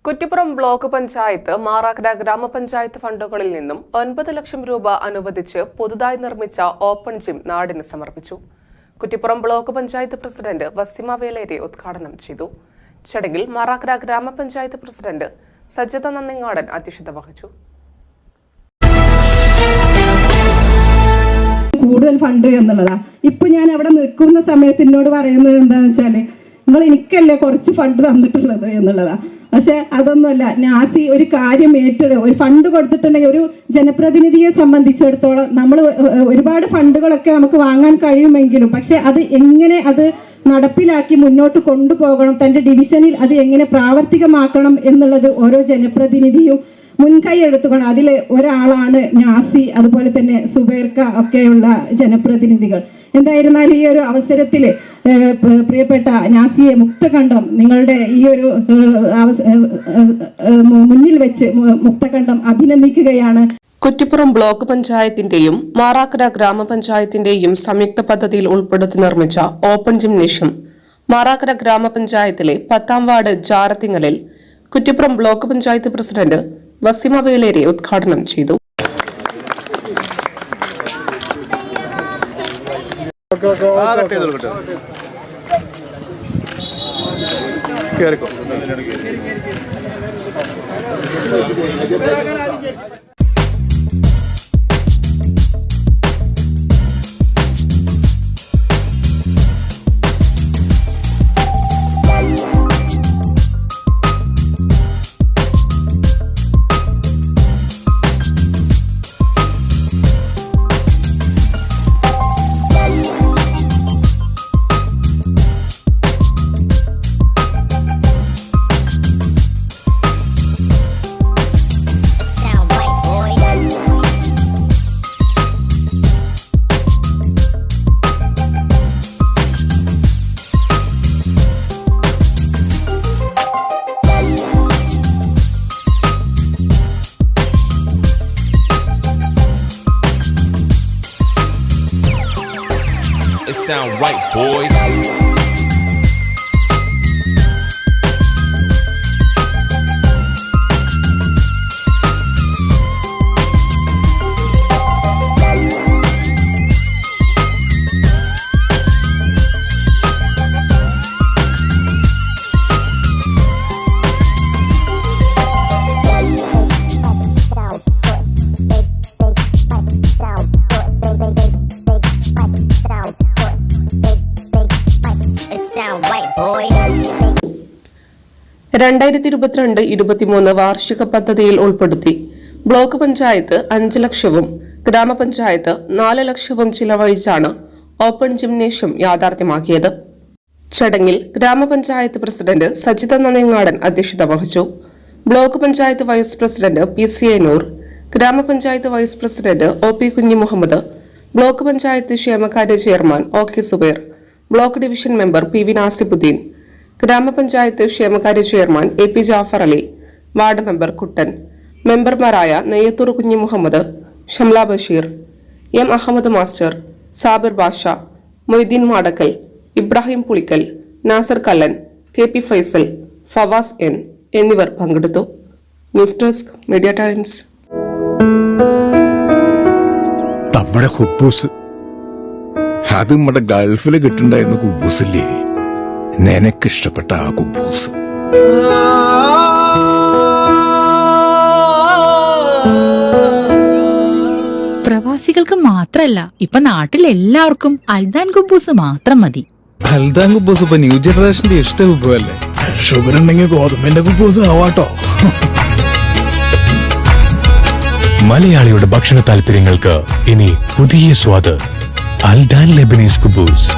Kuttippuram block panchayat Marakkara ഗ്രാമപഞ്ചായത്ത് ഫണ്ടുകളിൽ നിന്നും 9 ലക്ഷം രൂപ അനുവദിച്ച് പുതുതായി നിർമ്മിച്ച ഓപ്പൺ ജിം നാടിന് സമർപ്പിച്ചു. കുറ്റിപ്പുറം ബ്ലോക്ക് പഞ്ചായത്ത് പ്രസിഡന്റ് വസ്തിമ വേലേരി ഉദ്ഘാടനം ചെയ്തു. ചടങ്ങിൽ മാറാക്കര ഗ്രാമപഞ്ചായത്ത് പ്രസിഡന്റ് സജിത നന്നിങ്ങാടൻ അധ്യക്ഷത വഹിച്ചു. കൂടുതൽ ഫണ്ട് എന്നുള്ളതാ. ഇപ്പൊ ഞാൻ അവിടെ നിൽക്കുന്ന സമയത്ത് എന്നോട് പറയുന്നത് എന്താണെന്ന് വെച്ചാല്, നിങ്ങൾ എനിക്കല്ലേ കുറച്ച് ഫണ്ട് തന്നിട്ടുള്ളത് എന്നുള്ളതാ. പക്ഷെ അതൊന്നുമല്ല. നാസി ഒരു കാര്യം ഏറ്റെടുത്ത് ഒരു ഫണ്ട് കൊടുത്തിട്ടുണ്ടെങ്കിൽ ഒരു ജനപ്രതിനിധിയെ സംബന്ധിച്ചിടത്തോളം നമ്മൾ ഒരുപാട് ഫണ്ടുകളൊക്കെ നമുക്ക് വാങ്ങാൻ കഴിയുമെങ്കിലും പക്ഷെ അത് എങ്ങനെ അത് നടപ്പിലാക്കി മുന്നോട്ട് കൊണ്ടുപോകണം, തൻ്റെ ഡിവിഷനിൽ അത് എങ്ങനെ പ്രാവർത്തികമാക്കണം എന്നുള്ളത് ഓരോ ജനപ്രതിനിധിയും മുൻകൈ എടുത്തുകൊണ്ട് അതിൽ ഒരാളാണ് നാസി, അതുപോലെ തന്നെ സുബൈർക്ക ഒക്കെയുള്ള ജനപ്രതിനിധികൾ. എന്തായിരുന്നാലും ഈ ഒരു അവസരത്തിൽ പ്രിയപ്പെട്ട നാസിയെ മുക്തകണ്ഠം നിങ്ങളുടെ ഈ ഒരു മുന്നിൽ വെച്ച് മുക്തകണ്ഠം അഭിനന്ദിക്കുകയാണ്. കുറ്റിപ്പുറം ബ്ലോക്ക് പഞ്ചായത്തിന്റെയും മാറാക്കര ഗ്രാമപഞ്ചായത്തിന്റെയും സംയുക്ത പദ്ധതിയിൽ ഉൾപ്പെടുത്തി നിർമ്മിച്ച ഓപ്പൺ ജിംനേഷ്യം മാറാക്കര ഗ്രാമപഞ്ചായത്തിലെ 10ാം വാർഡ് ജാരത്തിങ്ങലിൽ കുറ്റിപ്പുറം ബ്ലോക്ക് പഞ്ചായത്ത് പ്രസിഡന്റ് വസ്തിമ വേലേരി ഉദ്ഘാടനം ചെയ്തു. It sound right, boys. Sound right, boys. 2022-23 വാർഷിക പദ്ധതിയിൽ ഉൾപ്പെടുത്തി ബ്ലോക്ക് പഞ്ചായത്ത് 5 ലക്ഷവും ഗ്രാമപഞ്ചായത്ത് 4 ലക്ഷവും ചിലവഴിച്ചാണ് ഓപ്പൺ ജിംനേഷ്യം യാഥാർത്ഥ്യമാക്കിയത്. ചടങ്ങിൽ ഗ്രാമപഞ്ചായത്ത് പ്രസിഡന്റ് സജിത നന്നിങ്ങാടൻ അധ്യക്ഷത വഹിച്ചു. Block panchayat vice president PCA Noor, ഗ്രാമപഞ്ചായത്ത് vice president OP Kunhi Muhammad, block panchayat ക്ഷേമകാര്യ chairman OK Zubair, block division member PV Nasibuddin, ഗ്രാമപഞ്ചായത്ത് ക്ഷേമകാര്യ chairman AP Jafar Ali, ward member Kuttan, മെമ്പർമാരായ Neyyathur Kunhi Muhammad, Shamla Basheer, M Ahammed master, Sabir Basha, Moideen Madakkal, Ibrahim Pulikkal, Nasar Kallan, KP Faisal, Fawas N എന്നിവർ പങ്കെടുത്തു. News desk media times. നമ്മുടെ കുബൂസ് അത് നമ്മുടെ ഗൾഫിൽ കിട്ടുണ്ടായിരുന്ന കുബൂസില്ലേ, നിനക്കിഷ്ടപ്പെട്ട ആ കുബൂസ്. പ്രവാസികൾക്ക് മാത്രല്ല, ഇപ്പൊ നാട്ടിൽ എല്ലാവർക്കും അൽദാൻ കുബൂസ് മാത്രം മതി. അൽദാൻ കുബൂസ് ഇപ്പൊ ന്യൂ ജനറേഷന്റെ ഇഷ്ട കുബുവല്ലേ. ഷുഗർ ഉണ്ടെങ്കിൽ ഗോതമ്പിന്റെ കുബൂസ് ആവാട്ടോ. മലയാളിയുടെ ഭക്ഷണ താല്പര്യങ്ങൾക്ക് ഇനി പുതിയ സ്വാദ്. അൽദാൻ ലെബനീസ് കുബൂസ്.